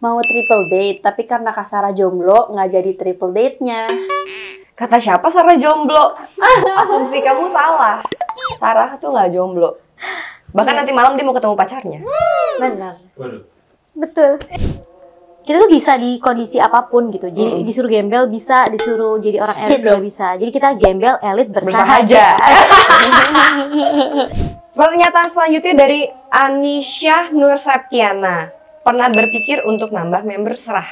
mau triple date, tapi karena Kak Sarah jomblo, nggak jadi triple date-nya. Kata siapa Sarah jomblo? Asumsi kamu salah. Sarah tuh nggak jomblo. Bahkan nanti malam dia mau ketemu pacarnya. Benar. Betul. Kita tuh bisa di kondisi apapun gitu. Jadi disuruh gembel bisa, disuruh jadi orang elit juga bisa. Jadi kita gembel elit bersahaja. Pernyataan selanjutnya dari Anisha Nur Septiana. Pernah berpikir untuk nambah member Serah?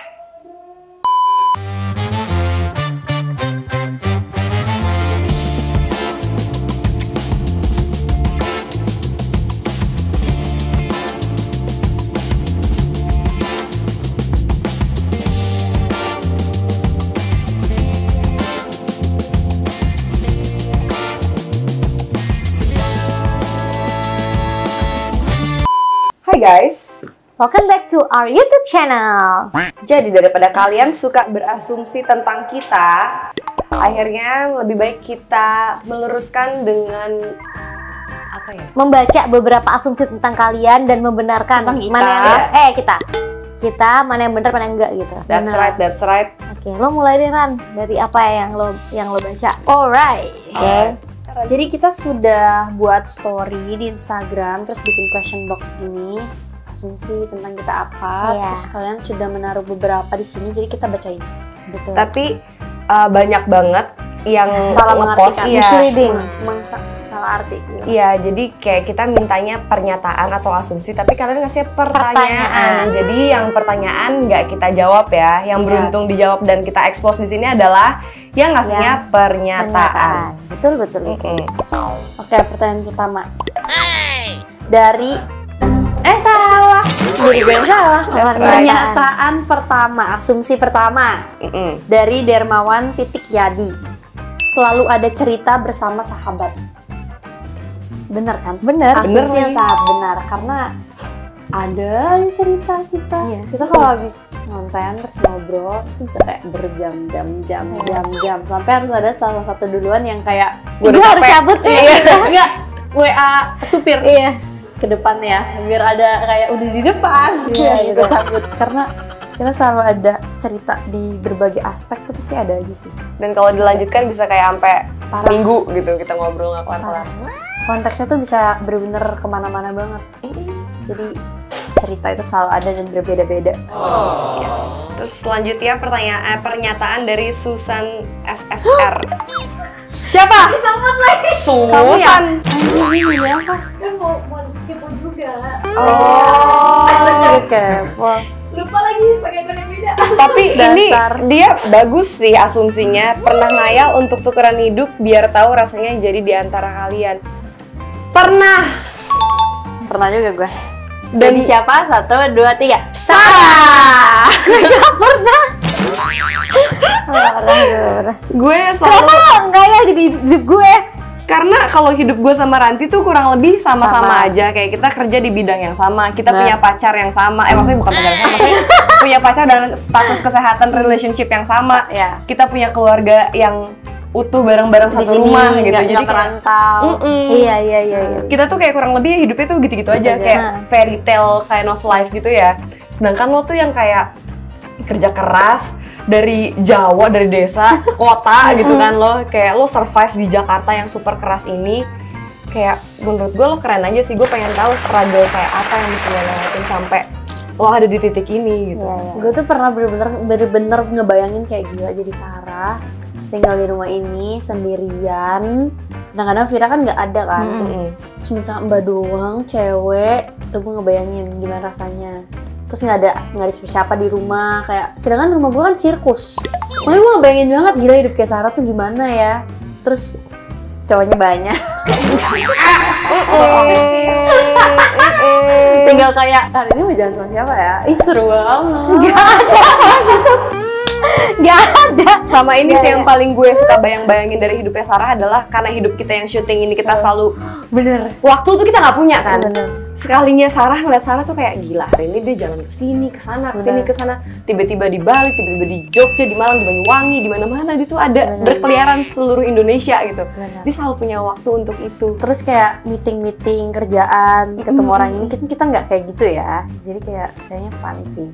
Hai guys, Welcome back to our YouTube channel. jadi daripada kalian suka berasumsi tentang kita, akhirnya lebih baik kita meluruskan dengan apa ya? Membaca beberapa asumsi tentang kalian dan membenarkan Tentang kita. mana yang kita mana yang benar mana yang enggak gitu. That's Benar. right. Oke, lo mulai deh Ran dari apa yang lo baca. Alright. Oke. Jadi kita sudah buat story di Instagram, terus bikin question box gini, asumsi tentang kita apa, Iya. terus kalian sudah menaruh beberapa di sini, jadi kita bacain. Betul. Tapi banyak banget yang Salah nge-post, mengartikan, iya. misleading. Emang salah arti. Gitu. Iya, jadi kayak kita mintanya pernyataan atau asumsi, tapi kalian ngasih pertanyaan. Pertanyaan. Jadi yang pertanyaan nggak kita jawab ya, yang Iya. beruntung dijawab dan kita expose di sini adalah yang ngasihnya pernyataan. Betul. Mm-mm. Oke, pertanyaan pertama. Dari salah. Jadi gue yang salah. That's right. Pernyataan pertama, asumsi pertama Mm-mm. dari Dermawan Yadi. Selalu ada cerita bersama sahabat. Bener kan? Bener. Bener Asumsi yang lagi. sangat benar karena ada aja cerita kita. Iya. Kita kalau habis nonton terus ngobrol itu bisa kayak berjam-jam sampai harus ada salah satu duluan yang kayak Gua udah Gue harus capek. cabut nih. enggak WA supir Iya. ke depan ya biar ada kayak udah di depan. Iya, Gitu gitu. cabut karena kita selalu ada cerita di berbagai aspek tuh pasti ada aja sih. Dan kalau dilanjutkan bisa kayak sampai Parah. seminggu gitu kita ngobrol nggak kelar-kelar. Konteksnya tuh bisa bener-bener kemana-mana banget. Jadi cerita itu selalu ada dan berbeda-beda. Yes. Terus selanjutnya pernyataan dari Susan SFR. Siapa? Susan. Kan mau kepo juga. Oh. Kepo. Lupa lagi pakai akun yang beda. Tapi ini Dasar. dia bagus sih asumsinya. Pernah ngayal untuk tukeran hidup biar tahu rasanya jadi di antara kalian. Pernah. Pernah juga gue. Dan Jadi siapa? 1, 2, 3. Sarah. Pernah. Gue selalu Kenapa enggak ya jadi hidup gue? karena kalau hidup gue sama Ranti tuh kurang lebih sama-sama Sama. aja. Kayak kita kerja di bidang yang sama, kita Nah. punya pacar yang sama. Maksudnya bukan pacar yang sama, maksudnya punya pacar dan status kesehatan relationship yang sama. Ya. Kita punya keluarga yang utuh bareng-bareng Di satu sini rumah gitu. nggak kayak- merantau. Iya. kita tuh kayak kurang lebih hidupnya tuh gitu-gitu aja, Gitu aja. kayak fairy tale kind of life gitu ya. Sedangkan lo tuh yang kayak kerja keras dari Jawa, dari desa ke kota gitu kan, lo kayak lo survive di Jakarta yang super keras ini. Kayak menurut gue lo keren aja sih. Gue pengen tahu struggle kayak apa yang mesti lo lewatin sampai lo ada di titik ini gitu. Gue tuh pernah bener-bener ngebayangin kayak gila jadi Sarah tinggal di rumah ini sendirian. Kadang-kadang Vira kan nggak ada kan. Mm-mm. Terus cuma sama Mbak doang, cewek. Tuh gue ngebayangin gimana rasanya. Terus nggak ada siapa di rumah kayak. Sedangkan rumah gue kan sirkus. Makanya gue ngebayangin banget gila hidup kayak Sarah tuh gimana ya. Terus cowoknya banyak. Tinggal kayak hari ini mau jalan sama siapa ya? Ih seru banget. Gak ada. Sama ini sih yang paling gue suka bayang-bayangin dari hidupnya Sarah adalah karena hidup kita yang syuting ini kita selalu Bener. waktu tuh kita nggak punya kan. Bener. Sekalinya Sarah ngeliat Sarah tuh kayak gila, hari ini dia jalan ke sini, ke sana, ke sini, ke sana, tiba-tiba di Bali, tiba-tiba di Jogja, di Malang, di Banyuwangi, di mana-mana dia tuh ada berkeliaran seluruh Indonesia gitu. Bener. Dia selalu punya waktu untuk itu. Terus kayak meeting kerjaan, ketemu orang ini kita nggak kayak gitu ya. Jadi kayaknya fun sih.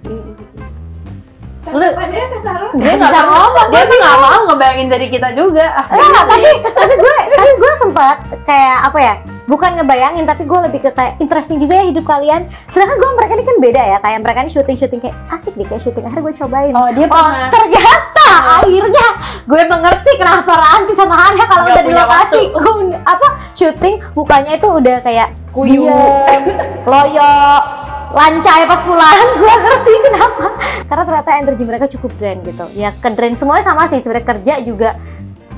Dia nggak ngomong, dia emang nggak mau ngebayangin dari kita juga. Tapi gue sempat kayak apa ya? Bukan ngebayangin, tapi gue lebih ke kayak interesting juga ya hidup kalian. Sedangkan gue mereka ini kan beda ya, kayak mereka ini syuting kayak asik deh kayak syuting. Akhirnya gue cobain. Oh dia pernah. Ternyata akhirnya gue mengerti kenapa Ranti sama Hana kalau Gak udah di punya lokasi syuting mukanya itu udah kayak Kuyup. diem, loyo, lancai pas pulang. Gue ngerti kenapa. Karena ternyata energi mereka cukup drain gitu. Ya ke drain semuanya sama sih sebenarnya, kerja juga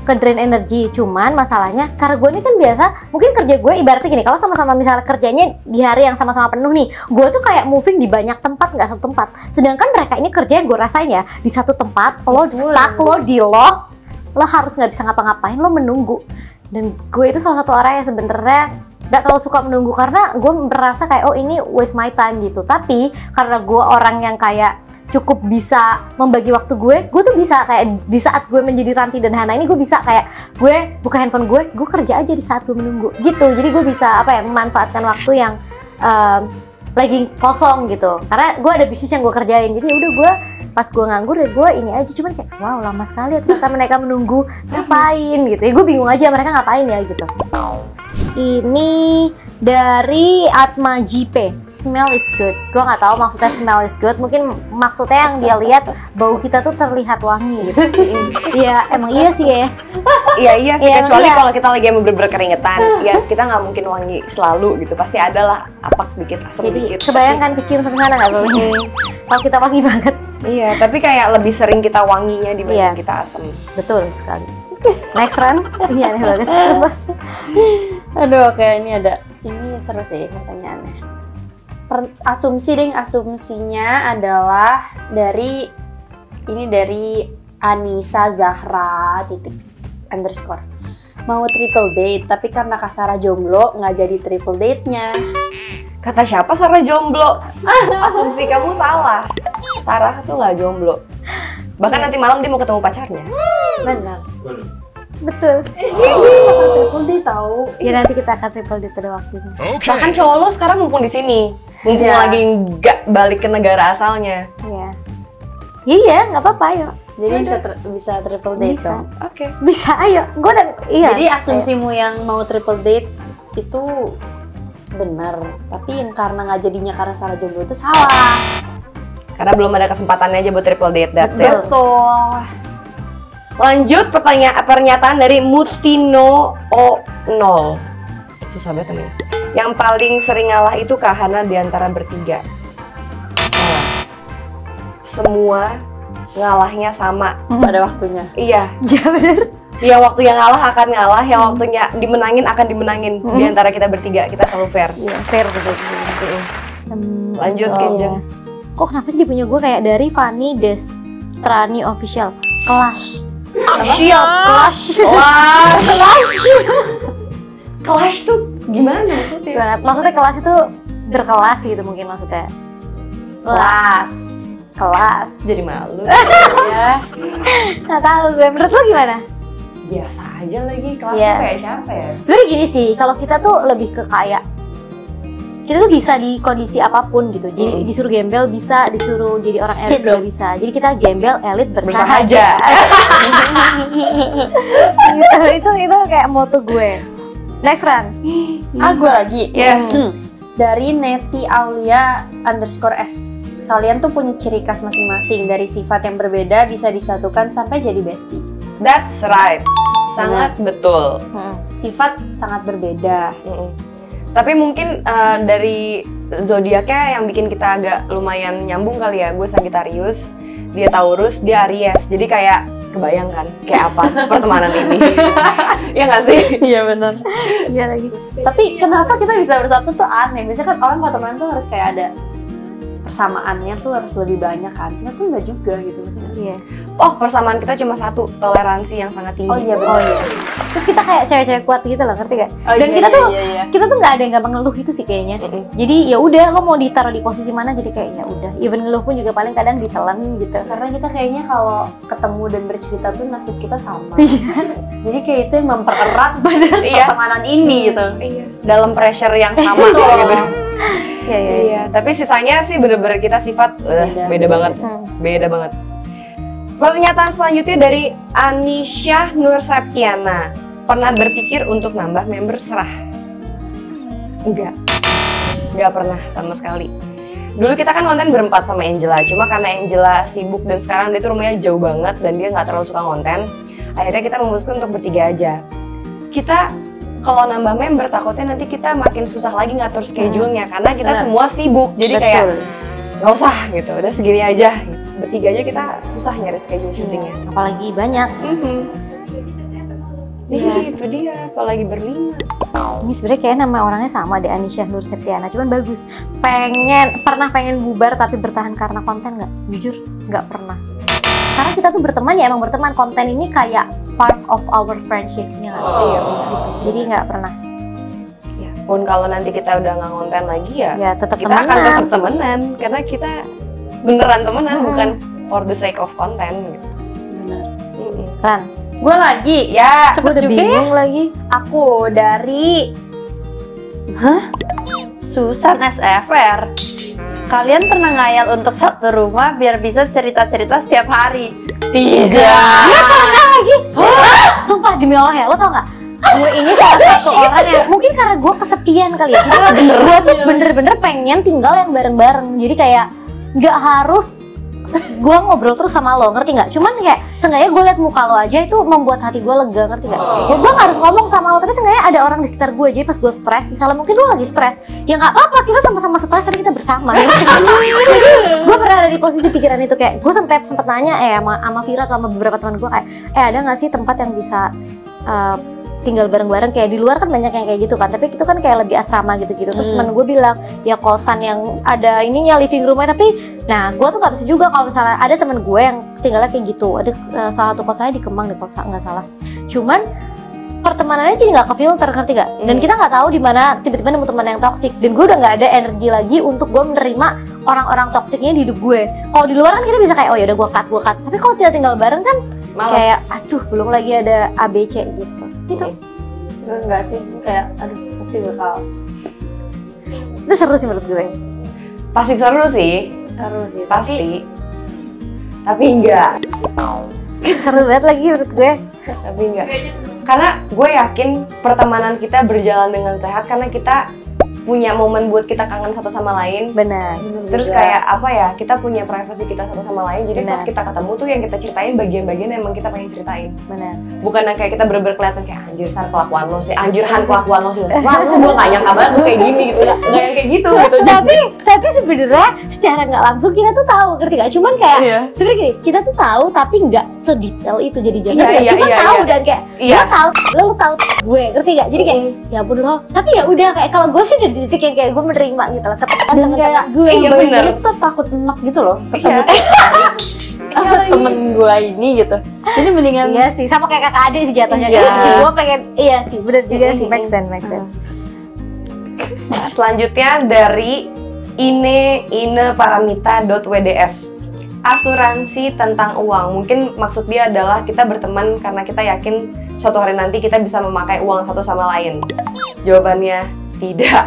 ke drain energi, cuman masalahnya karena gue ini kan biasa, mungkin kerja gue ibaratnya gini, kalau sama-sama misalnya kerjanya di hari yang sama-sama penuh nih, gue tuh kayak moving di banyak tempat, nggak satu tempat. Sedangkan mereka ini kerja yang gue rasain ya, di satu tempat, lo stuck, lo di lock, lo harus nggak bisa ngapa-ngapain, lo menunggu. Dan gue itu salah satu orang yang sebenarnya nggak terlalu suka menunggu, karena gue merasa kayak, oh ini waste my time gitu. Tapi karena gue orang yang kayak cukup bisa membagi waktu gue tuh bisa kayak di saat gue menjadi Ranti dan Hana ini, gue bisa kayak gue buka handphone gue kerja aja di saat gue menunggu gitu. Jadi gue bisa apa ya, memanfaatkan waktu yang lagi kosong gitu, karena gue ada bisnis yang gue kerjain. Jadi udah gue pas gue nganggur ya gue ini aja, cuman kayak wow lama sekali ya ternyata mereka menunggu ngapain gitu ya. Gue bingung aja mereka ngapain ya gitu. Ini dari Atma JP, smell is good. Gue nggak tahu maksudnya smell is good, mungkin maksudnya yang dia lihat bau kita tuh terlihat wangi gitu. Iya emang iya sih ya. Iya sih, kecuali kalau kita lagi bener-bener keringetan, ya kita nggak mungkin wangi selalu gitu, pasti ada lah apak dikit, asam Jadi dikit. kebayangkan kecium sampai sana nggak boleh. Kalau kita wangi banget. Iya, tapi kayak lebih sering kita wanginya dibanding Iya. kita asam. Betul sekali. Next run, ini aneh banget. Aduh, oke, ini seru sih pertanyaannya. Asumsinya adalah dari Anissa Zahra _. Mau triple date, tapi karena Kak Sarah jomblo nggak jadi triple date-nya. Kata siapa Sarah jomblo? Asumsi kamu salah. Sarah tuh nggak jomblo. Bahkan nanti malam dia mau ketemu pacarnya. Benar. Betul. Triple date tahu. Ya nanti kita akan triple date pada waktunya. Bahkan cowok lo sekarang mumpung di sini, mumpung Iya. lagi nggak balik ke negara asalnya. Iya. Iya, nggak apa-apa, ayo. Jadi bisa triple date Bisa. dong. Oke. Bisa, ayo. Gue udah, iya. Jadi asumsimu yang mau triple date itu benar, tapi yang karena nggak jadinya karena Sarah jomblo itu salah. Karena belum ada kesempatannya aja buat triple date, that's it. Betul. Lanjut pernyataan dari Mutino O0. Susah banget namanya. Yang paling sering ngalah itu Kak Hana di antara bertiga. Salah. Semua ngalahnya sama. Pada waktunya. Iya. Iya bener. Yang waktu yang ngalah akan ngalah, yang waktunya dimenangin akan dimenangin. Di antara kita bertiga, kita selalu fair. Iya, fair betul. Lanjut, Kenjeng. Kok kenapa sih dia punya gue kayak dari Fanny Destrani Official. Clash. Clash. Clash tuh gimana maksudnya? Maksudnya kelas itu berkelas gitu mungkin maksudnya. Kelas. Jadi malu. Ya. Nggak tahu gue. Menurut lo gimana? Biasa aja lagi, kelas Iya. tuh kayak siapa ya? Sebenarnya gini sih, kalau kita tuh lebih ke kayak kita tuh bisa di kondisi apapun gitu. Jadi disuruh gembel bisa, disuruh jadi orang elit juga bisa. Jadi kita gembel elit bersahaja. gitu, itu kayak moto gue. Next run. Gue lagi. Yes. Dari Neti Aulia _S. Kalian tuh punya ciri khas masing-masing, dari sifat yang berbeda bisa disatukan sampai jadi bestie. That's right. Sangat betul. Sifat sangat berbeda. Tapi mungkin dari zodiaknya yang bikin kita agak lumayan nyambung kali ya. Gue Sagittarius, dia Taurus, dia Aries. Jadi kayak kebayangkan kayak apa pertemanan ini. Ya nggak sih? Iya benar. Iya lagi. Tapi kenapa kita bisa bersatu tuh aneh. Biasanya kan orang kalau temenan tuh harus kayak ada persamaannya tuh harus lebih banyak kan. Kita tuh nggak juga gitu. Iya. Oh, persamaan kita cuma satu, toleransi yang sangat tinggi. Oh iya betul. Terus kita kayak cewek-cewek kuat gitu loh, ngerti gak? Oh, Dan iya, kita tuh iya. kita tuh nggak ada yang gampang ngeluh itu sih kayaknya. Jadi ya udah lo mau ditaruh di posisi mana jadi kayak ya udah. Even ngeluh pun juga paling kadang ditelan gitu. Karena kita kayaknya kalau ketemu dan bercerita tuh nasib kita sama. Jadi kayak itu yang mempererat pertemanan ini gitu. Iya. Dalam pressure yang sama gitu. Iya. Iya, tapi sisanya sih bener-bener kita sifat beda banget. Beda banget. Pernyataan selanjutnya dari Anisha Nur Septiana. Pernah berpikir untuk nambah member serah? Enggak pernah sama sekali. Dulu kita kan konten berempat sama Angela, cuma karena Angela sibuk dan sekarang dia tuh rumahnya jauh banget dan dia nggak terlalu suka konten. Akhirnya kita memutuskan untuk bertiga aja. Kita kalau nambah member takutnya nanti kita makin susah lagi ngatur schedule-nya karena kita semua sibuk. Jadi kayak nggak usah gitu, udah segini aja. Bertiga aja kita susah nyari schedule syutingnya. Apalagi banyak. Itu dia, apalagi berlima. Ini sebenarnya kayak nama orangnya sama deh, Anisha Nur Septiana, cuman bagus. Pernah pengen bubar tapi bertahan karena konten nggak? Jujur nggak pernah. Karena kita tuh berteman ya emang berteman, konten ini kayak part of our friendship-nya nggak? Iya, gitu. Jadi nggak pernah. Ya, pun kalau nanti kita udah nggak konten lagi Ya tetap kita akan tetap temenan karena kita beneran temenan bukan for the sake of content gitu. Benar. Kan? Gue lagi. Ya, Gue udah juga bingung lagi. Aku dari Susan SFR. Kalian pernah ngayal untuk satu rumah biar bisa cerita-cerita setiap hari? Tidak. Dia pernah lagi. Sumpah demi Allah ya, lo tau gak? Gue ini salah satu orang yang mungkin karena gue kesepian kali ya. Gue tuh bener-bener pengen tinggal yang bareng-bareng. Jadi kayak nggak harus gue ngobrol terus sama lo, ngerti nggak? Cuman kayak seenggaknya gue liat muka lo aja itu membuat hati gue lega, ngerti nggak? Ya gue nggak harus ngomong sama lo, tapi seenggaknya ada orang di sekitar gue. Jadi pas gue stres, misalnya mungkin lo lagi stres, ya nggak apa-apa, kita sama-sama stres tapi kita bersama. Jadi gue pernah ada di posisi pikiran itu, kayak gue sempet nanya sama Vira atau sama beberapa teman gue kayak, ada nggak sih tempat yang bisa tinggal bareng-bareng, kayak di luar kan banyak yang kayak gitu kan, tapi itu kan kayak lebih asrama gitu-gitu. Terus temen gue bilang ya kosan yang ada ininya, living roomnya, tapi nah gue tuh nggak bisa juga kalau misalnya ada temen gue yang tinggalnya kayak gitu. Ada salah satu kosannya di Kemang deh kalau nggak salah, cuman pertemanannya jadi nggak kefilter, ngerti gak? Dan kita nggak tahu di mana tiba-tiba nemu teman yang toksik, dan gue udah nggak ada energi lagi untuk gue menerima orang-orang toksiknya di hidup gue. Kalau di luar kan kita bisa kayak oh ya udah gue cut, tapi kalau kita tinggal bareng kan males. kayak aduh belum lagi ada ABC gitu. Gitu. Enggak sih, kayak aduh pasti bakal Itu seru sih menurut gue. Pasti seru sih, seru sih. pasti. Tapi enggak. Seru banget lagi menurut gue. Tapi enggak. Karena gue yakin pertemanan kita berjalan dengan sehat karena kita punya momen buat kita kangen satu sama lain. Benar. Terus kayak apa ya, kita punya privasi kita satu sama lain. Jadi Benar. pas kita ketemu tuh yang kita ceritain bagian-bagian yang emang kita pengen ceritain. Benar. Bukan yang kayak kita bener-bener kelihatan kayak anjir San kelakuan lo sih, anjir Han kelakuan lo sih. Wah lu gue gak nyangka banget lu kayak gini gitu, gak yang kayak gitu gitu. tapi sebenarnya secara nggak langsung kita tuh tahu, ngerti gak? Cuman kayak sebenarnya gini, kita tuh tahu tapi nggak sedetail itu jadi jangan. Iya, Cuma tahu iya. dan kayak Iya. lo tahu, lo tahu gue, ngerti gak? Jadi kayak ya ampun lo. Tapi ya udah kayak kalau gue sih udah di titik yang kayak gue menerima gitu loh. Ketekan dan temen-temen kayak gue. iya, yang bener. itu tuh takut enak gitu loh ketemu Iya. temen gue ini gitu. Jadi mendingan Iya sih, sama kayak kakak adik sih jatuhnya. Iya. Jadi gue pengen, iya sih, bener juga sih, make sense. Selanjutnya dari ineparamita.wds. Asuransi tentang uang. Mungkin maksud dia adalah kita berteman karena kita yakin suatu hari nanti kita bisa memakai uang satu sama lain. Jawabannya tidak.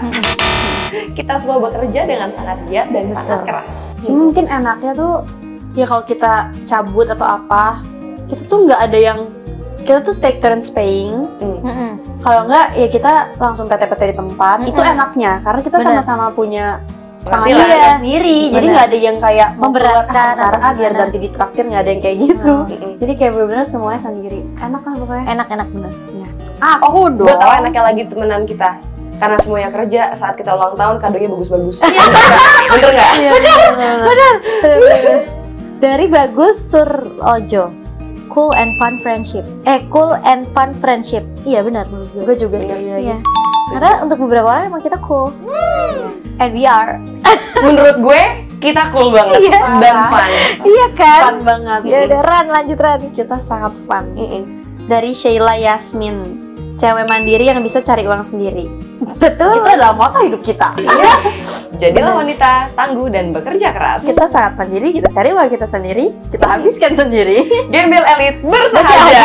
Kita semua bekerja dengan sangat giat dan sangat keras. cuma mungkin enaknya tuh ya kalau kita cabut atau apa, kita tuh nggak ada yang, kita tuh take turns paying. Kalau nggak ya kita langsung PT-PT di tempat. Itu enaknya karena kita Bener. sama-sama punya Penghasilan. penghasilan sendiri. Jadi Bener. nggak ada yang kayak Memberatkan cara atau biar gimana. nanti ditraktir, nggak ada yang kayak gitu. Mm-mm. Jadi kayak bener-bener semuanya sendiri. Enak lah pokoknya. Enak-enak bener. Aku dong. Gue tau enaknya lagi temenan kita. Karena semuanya kerja, saat kita ulang tahun kadonya bagus-bagus. Bener nggak? Bener. Dari Bagus Surojo, cool and fun friendship. Cool and fun friendship. Iya benar menurut gue. Gue juga setuju lagi. Iya. Karena untuk beberapa orang emang kita cool. And we are. Menurut gue, kita cool banget Iya. dan fun. Iya kan? Fun banget. Ya udah lanjut Ran. Kita sangat fun. Mm-mm. Dari Sheila Yasmin, cewek mandiri yang bisa cari uang sendiri. Betul. Itu adalah moto hidup kita. Jadilah wanita tangguh dan bekerja keras. Kita sangat mandiri, kita cari uang kita sendiri, kita habiskan sendiri. Gembel elit bersahaja.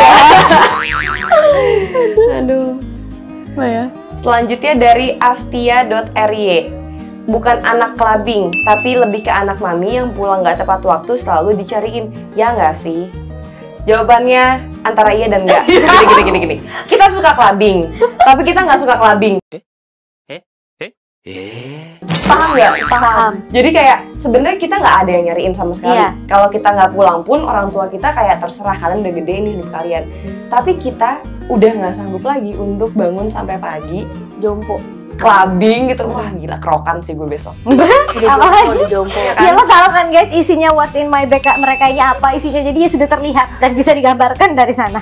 Aduh. Apa ya? Selanjutnya dari astia.ry. bukan anak clubbing, tapi lebih ke anak mami yang pulang nggak tepat waktu selalu dicariin. Ya nggak sih? Jawabannya antara iya dan enggak. Gini. Kita suka clubbing, tapi kita nggak suka clubbing. Paham nggak? Paham. Jadi kayak sebenarnya kita nggak ada yang nyariin sama sekali. Iya. Kalau kita nggak pulang pun orang tua kita kayak terserah, kalian udah gede nih hidup kalian. Tapi kita udah nggak sanggup lagi untuk bangun sampai pagi Jompo. clubbing gitu. Wah gila, kerokan sih gue besok. Apalagi? Jompo. Ya lo tahu kan guys, isinya what's in my bag mereka ini apa isinya, jadi ya sudah terlihat dan bisa digambarkan dari sana.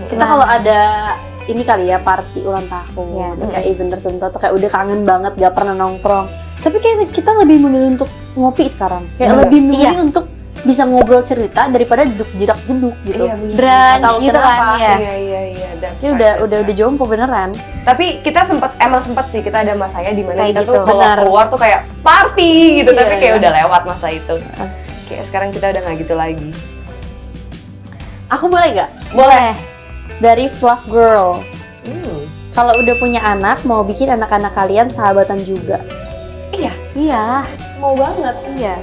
Kita kalau ada ini kali ya party ulang tahun, Iya. kayak event tertentu atau kayak udah kangen banget gak pernah nongkrong. Tapi kayak kita lebih memilih untuk ngopi sekarang. Kayak Bener. lebih memilih untuk bisa ngobrol cerita daripada duduk jedak jeduk gitu. Iya, bener. Brunch Tahu gitu kenapa. kan ya. Iya. that's Ini right. udah jompo beneran. Tapi kita emang sempet sih, kita ada masanya di mana Kayak kita gitu. tuh kalau Benar. keluar tuh kayak party gitu, Iya, tapi kayak iya. udah lewat masa itu. Kayak sekarang kita udah nggak gitu lagi. Aku boleh nggak? Boleh. Dari Fluff Girl. Kalau udah punya anak, mau bikin anak-anak kalian sahabatan juga. Iya. Mau banget. Iya.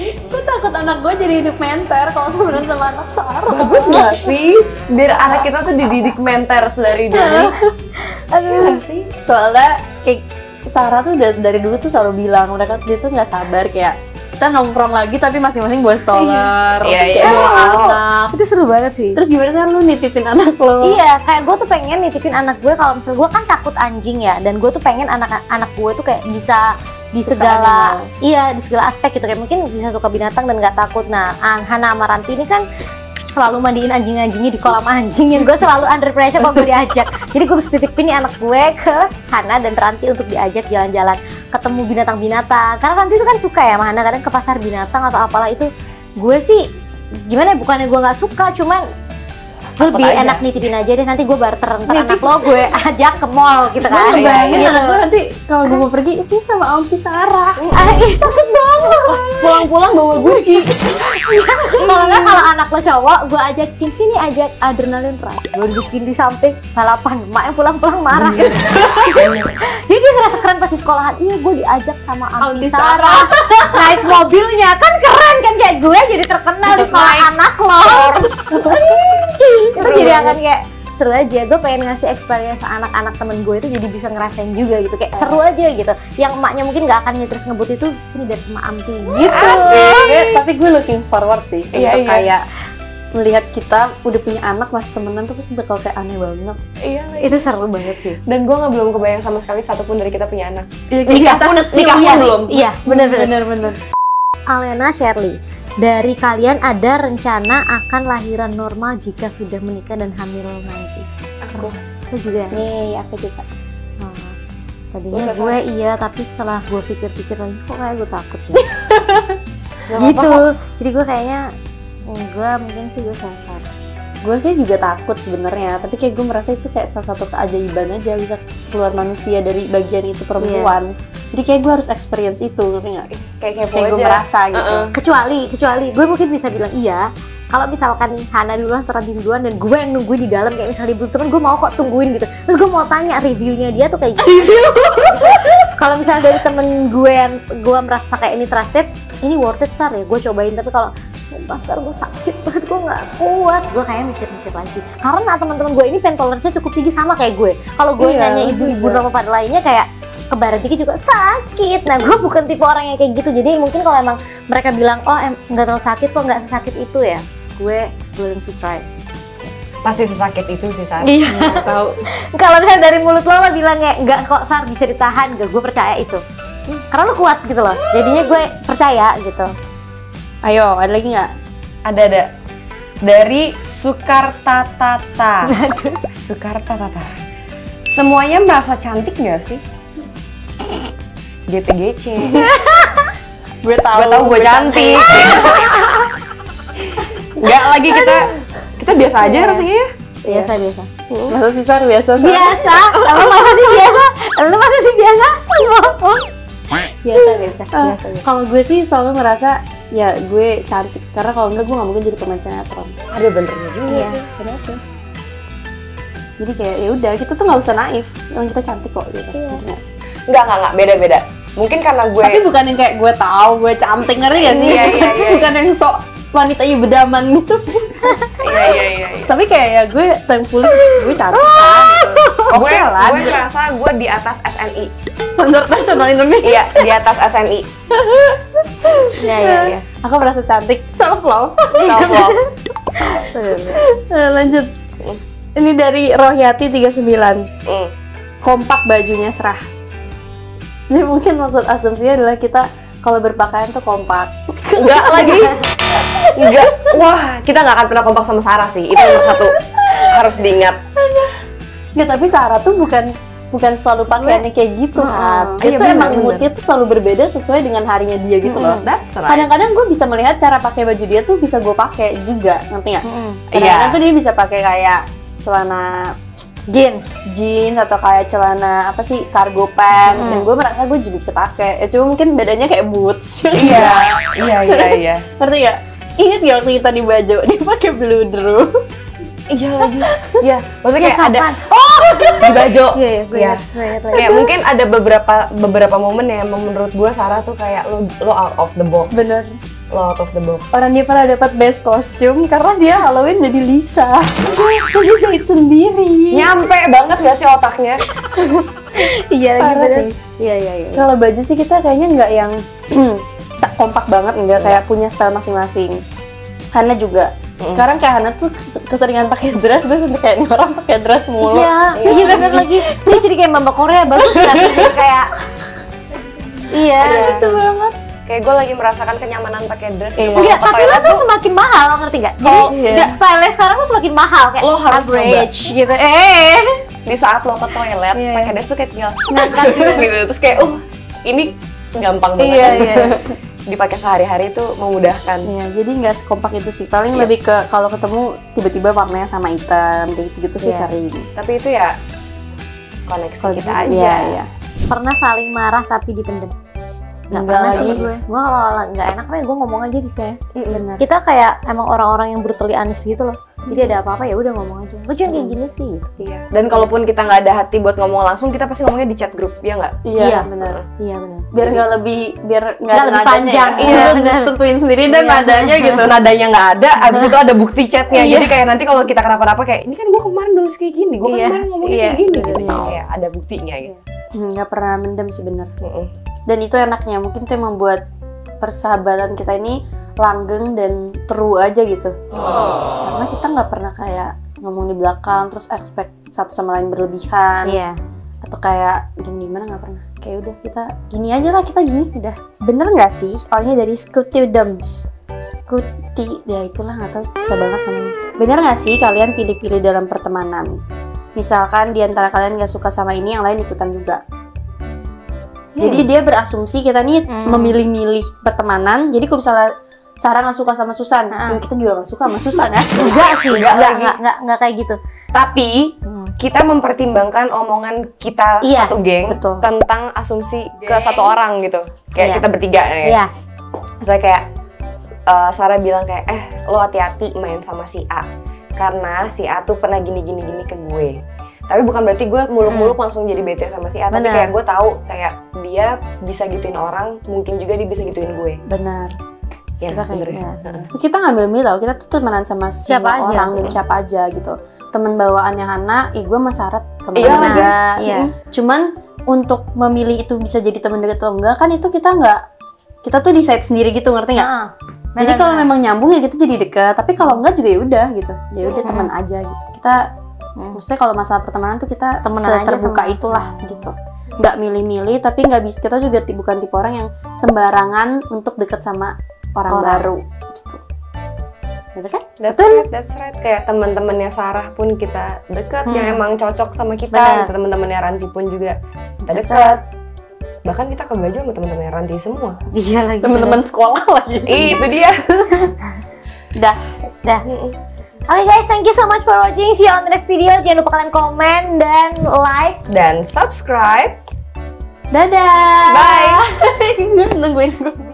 Gue takut anak gue jadi hidup menter kalau temenan sama anak Sarah. Bagus nggak sih? Biar anak kita tuh dididik menters dari dulu. Aduh. sih? Soalnya kayak Sarah tuh dari dulu tuh selalu bilang dia tuh nggak sabar kayak kita nongkrong lagi tapi masing-masing bawa stroller, Iya, kayak iya. bawa anak. Itu seru banget sih. Terus gimana sih lu nitipin anak lo? Iya, kayak gue tuh pengen nitipin anak gue, kalau misalnya gue kan takut anjing ya, dan gue tuh pengen anak gue tuh kayak bisa di Suka segala animal. iya di segala aspek gitu, kayak mungkin bisa suka binatang dan nggak takut. Nah, Hana sama Ranti ini kan selalu mandiin anjing-anjingnya di kolam anjing yang gue selalu under pressure kalau gue diajak. Jadi gue harus titipin nih anak gue ke Hana dan Ranti untuk diajak jalan-jalan, ketemu binatang-binatang. Karena Ranti itu kan suka ya sama Hana, kadang ke pasar binatang atau apalah itu. Gue sih gimana ya, bukannya gue nggak suka, cuman gue Takut lebih aja. enak nitipin aja deh, nanti gue barter ntar anak lo gue ajak ke mall gitu Gue kan. ngebayangin Gitu. anak gue nanti kalau gue mau pergi ini sama Auntie Sarah. Ih, takut banget. Pulang-pulang bawa Gucci. Kalau nggak, kalau anak lo cowok, gue ajakin sini, ajak adrenalin rush. Gue dudukin di samping balapan, mak yang pulang-pulang marah. Jadi dia ngerasa keren pas di sekolahan. Iya, gue diajak sama Auntie Auntie Sarah. Naik mobilnya, kan keren kan, kayak gue jadi terkenal di sekolah Naik anak lo. Itu Seru jadi banget. akan kayak seru aja. Gue pengen ngasih experience anak-anak temen gue itu jadi bisa ngerasain juga gitu, kayak seru aja gitu. Yang emaknya mungkin nggak akan terus ngebut itu, sini biar sama Auntie gitu. Tapi gue looking forward sih Iya, untuk iya. kayak melihat kita udah punya anak masih temenan tuh pasti bakal kayak aneh banget. Iya. Itu seru banget sih. Dan gue belum kebayang sama sekali satupun dari kita punya anak. Iya, Nikah pun belum. Iya, bener-bener. Bener. Alena Shirley, dari kalian ada rencana akan lahiran normal jika sudah menikah dan hamil nanti? Aku. Aku juga. Nih aku juga. Oh, tadinya Usah, gue iya, tapi setelah gue pikir-pikir lagi, kok kayak gue takut ya? Gak apa-apa Gitu. kok. Jadi gue kayaknya enggak, mungkin sih gue sasar. Gue sih juga takut sebenarnya, tapi kayak gue merasa itu kayak salah satu keajaiban aja bisa keluar manusia dari bagian itu perempuan. Jadi kayak gue harus experience itu, ngerti nggak? Kayak kepo Kayak gue aja. merasa gitu. Kecuali gue mungkin bisa bilang iya kalau misalkan nih Hana duluan atau Ranti duluan dan gue yang nungguin di dalam, kayak misalnya di temen, gue mau kok tungguin gitu. Terus gue mau tanya reviewnya dia tuh kayak gitu. Kalau misalnya dari temen gue yang gue merasa kayak ini trusted, ini worth it Sar ya, gue cobain. Tapi kalau sumpah Sar, gue sakit banget, gue nggak kuat, gue kayaknya mikir-mikir lagi. Karena teman-teman gue ini pain tolerance-nya cukup tinggi sama kayak gue. Kalau gue Iya, nanya ibu-ibu juga. sama pada lainnya kayak kebaran dikit juga sakit. Nah, gue bukan tipe orang yang kayak gitu. Jadi mungkin kalau emang mereka bilang, oh nggak terlalu sakit kok, nggak sesakit itu ya, gue willing to try. Pasti sesakit itu sih, Sar. Iya. Tahu. Kalau misalnya dari mulut lo bilangnya nggak kok Sar, bisa ditahan, gue percaya itu. Karena lo kuat gitu loh. Jadinya gue percaya gitu. Ayo, ada lagi nggak? Ada. Dari Sukartatata. Sukartatata. Semuanya merasa cantik nggak sih? GTGC. Gue tahu. Gue tahu gue cantik. Enggak lagi, kita biasa aja rasanya ya. Biasa. Masa sih Sar, biasa Sar? Biasa. Lo masa sih biasa? Lo masa sih biasa? Biasa. Kalau gue sih selalu merasa ya gue cantik, karena kalau enggak gue nggak mungkin jadi pemain sinetron. Ada benernya juga Iya. sih. Benar sih. Jadi kayak ya udah, kita tuh nggak usah naif, emang kita cantik kok gitu. Iya. Maksudnya. Enggak, beda. Mungkin karena gue Tapi bukan yang kayak gue tahu gue cantik, ngerti gak sih? Iya, iya, iya. Bukan yang sok wanita ibedaman gitu. iya. Tapi kayak ya gue thankfully gue cantik kan gitu. Oke lah. Gue ngerasa gue di atas SNI. Standar nasional Indonesia. Iya, di atas SNI. Iya. Aku merasa cantik, self love. Self love. Lanjut. Ini dari Rohyati 39. Kompak bajunya serah. Jadi mungkin maksud asumsinya adalah kita kalau berpakaian tuh kompak. Enggak lagi. Enggak. Wah, kita nggak akan pernah kompak sama Sarah sih. Itu nomor satu. Harus diingat. Nggak, tapi Sarah tuh bukan selalu pakaiannya kayak gitu kan. Iya, Itu bener, emang bener. moodnya tuh selalu berbeda sesuai dengan harinya dia gitu loh. That's right. Kadang-kadang gue bisa melihat cara pakai baju dia tuh bisa gue pakai juga, ngerti nggak? Kadang-kadang Iya. tuh dia bisa pakai kayak celana jeans atau kayak celana apa sih cargo pants yang gue merasa gue juga bisa pakai. Ya cuma mungkin bedanya kayak boots. Iya. Ngerti nggak? Ingat gak waktu kita di baju dia pakai bludru? Iya lagi. Iya, maksudnya kayak ada kapan? di baju. Iya, gue Iya. ingat. Kayak mungkin ada beberapa momen ya emang menurut gue Sarah tuh kayak lo out of the box. Bener. Lo out of the box. Orang dia pernah dapat best kostum karena dia Halloween jadi Lisa. Dia jahit sendiri. Nyampe banget gak sih otaknya? Iya lagi Parah bener. sih. Iya. Kalau baju sih kita kayaknya nggak yang kompak banget, nggak kayak punya style masing-masing. Hana juga. Sekarang kayak Hana tuh keseringan pakai dress, gue sampai kayak nih orang pakai dress mulu. Iya bener lagi. Dia jadi kayak Mamba Korea bagus kan. Jadi kayak Iya. Lucu banget. Kayak gue lagi merasakan kenyamanan pakai dress gitu. Iya. Kalau Enggak, ke tapi lo toilet tuh tuh semakin mahal, ngerti gak? Jadi Oh, iya. style sekarang tuh semakin mahal kayak Lo harus average gitu. di saat lo ke toilet Iya. pakai dress tuh kayak tinggal ngangkat gitu. Terus kayak ini gampang banget. Iya. Dipakai sehari-hari itu memudahkan. Iya, jadi nggak sekompak itu sih. Paling lebih ke kalau ketemu tiba-tiba warnanya sama hitam, kayak gitu-gitu sih Iya. sering. Tapi itu ya koneksi Kalau kita di- aja. Iya, iya. Pernah saling marah tapi dipendem. Nggak Enggak pernah lagi. sih gue. Gue kalau nggak enak gue ngomong aja deh kayak. Benar. Kita kayak emang orang-orang yang brutally honest gitu loh. Jadi ada apa-apa ya udah ngomong aja. Lo jangan kayak gini sih. Iya. Dan kalaupun kita nggak ada hati buat ngomong langsung, kita pasti ngomongnya di chat grup, ya nggak? Iya, Iya. benar. Iya benar. Biar nggak lebih Nggak ada lebih nadanya panjang. ya. Iya, Iya, benar. tentuin sendiri dan Iya. nadanya gitu. Nadanya nggak ada, abis itu ada bukti chatnya. Iya. Jadi kayak nanti kalau kita kenapa-napa kayak ini kan gue kemarin nulis kayak gini, gue kan Iya. kemarin ngomongnya Iya. kayak gini, gitu. Iya. Kayak ada buktinya gitu. Nggak pernah mendem sebenarnya. Mm-mm. Dan itu enaknya, mungkin itu yang membuat persahabatan kita ini langgeng dan true aja gitu. Karena kita nggak pernah kayak ngomong di belakang terus expect satu sama lain berlebihan. Iya. Atau kayak gimana nggak pernah. Kayak udah kita gini aja lah, kita gini udah. Bener nggak sih? Awalnya dari Scooty Dums. Scooty, ya itulah, nggak tahu, susah banget namanya. Bener nggak sih kalian pilih-pilih dalam pertemanan? Misalkan di antara kalian nggak suka sama ini, yang lain ikutan juga. Jadi dia berasumsi kita nih memilih-milih pertemanan. Jadi kalau misalnya Sarah nggak suka sama Susan, kita juga nggak suka sama Susan ya. Enggak sih, Enggak lagi. enggak kayak gitu. Tapi kita mempertimbangkan omongan kita Iya, satu geng betul. tentang asumsi ke satu orang gitu. Kayak Iya. kita bertiga ya. Iya. Misalnya kayak Sarah bilang kayak lo hati-hati main sama si A karena si A tuh pernah gini ke gue. Tapi bukan berarti gue muluk-muluk langsung jadi bete sama si A. Tapi Benar. kayak gue tahu kayak dia bisa gituin orang, mungkin juga dia bisa gituin gue. Benar. Ya, Kita kayak bener. gitu. Heeh. Terus kita ngambil milih tau, kita tuh temenan sama Siapa semua aja. orang dan siapa aja gitu. Temen bawaannya Hana, gue sama Sarah temen Iya juga. lagi. Iya. Cuman untuk memilih itu bisa jadi temen deket atau enggak, kan itu kita tuh decide sendiri gitu, ngerti nggak? Heeh. Jadi Benar, kalau benar. memang nyambung ya kita jadi deket, tapi kalau enggak juga ya udah gitu. Ya udah teman aja gitu. Kita maksudnya kalau masalah pertemanan tuh kita Temenan aja terbuka sama- itulah gitu. Nggak milih-milih, tapi nggak bisa, kita juga bukan tipe orang yang sembarangan untuk deket sama orang baru gitu. Bener kan? That's right. Kayak teman-temannya Sarah pun kita deket, yang emang cocok sama kita. Benar. Teman-temannya Ranti pun juga kita deket. Bahkan kita ke baju sama teman-temannya Ranti semua. Iya lagi. Teman-teman sekolah lagi. Itu dia. Dah. Dah. Oke guys, thank you so much for watching. See you on the next video. Jangan lupa kalian komen dan like. Dan subscribe. Dadah. Bye. Nungguin gue.